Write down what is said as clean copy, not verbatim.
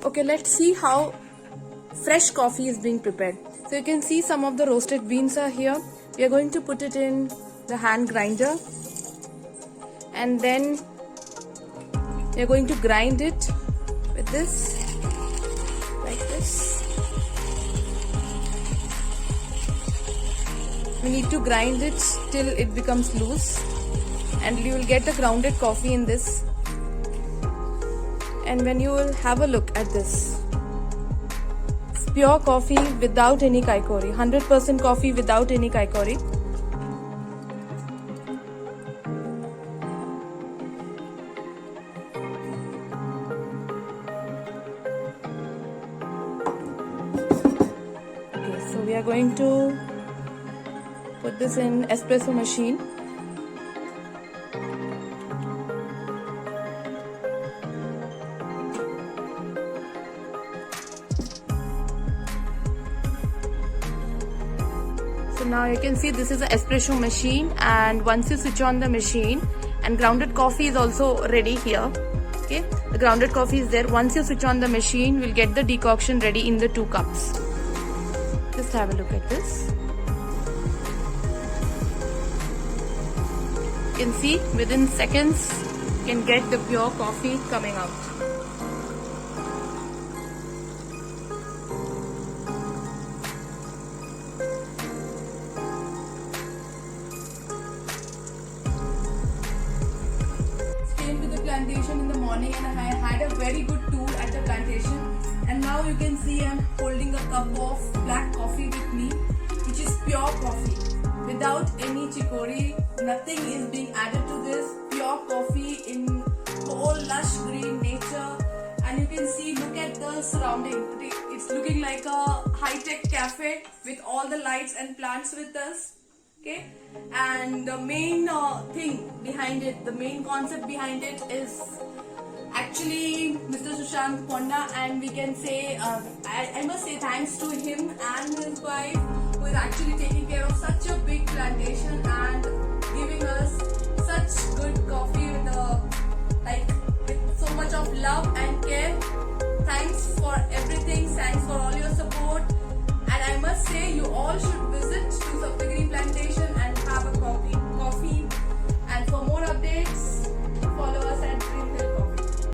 Okay, let's see how fresh coffee is being prepared. So you can see some of the roasted beans are here. We are going to put it in the hand grinder, and then we are going to grind it with this, like this. We need to grind it till it becomes loose, and you will get the grounded coffee in this. And when you will have a look at this, it's pure coffee without any kaikori, 100% coffee without any kaikori. Okay, so we are going to put this in espresso machine. So now you can see this is an espresso machine, and once you switch on the machine, and grounded coffee is also ready here. Okay, the grounded coffee is there. Once you switch on the machine, we'll get the decoction ready in the 2 cups. Just have a look at this. You can see within seconds you can get the pure coffee coming out. Came to the plantation in the morning, and I had a very good tour at the plantation, and now you can see I'm holding a cup of black coffee with me, which is pure coffee without any chicory. Nothing is being added to this. Pure coffee in whole lush green nature, and you can see, look at the surrounding. It's looking like a high-tech cafe with all the lights and plants with us. Okay, and the main thing behind it, the main concept behind it is actually Mr. Sushant Ponda, and we can say I must say thanks to him and his wife, who is actually taking care of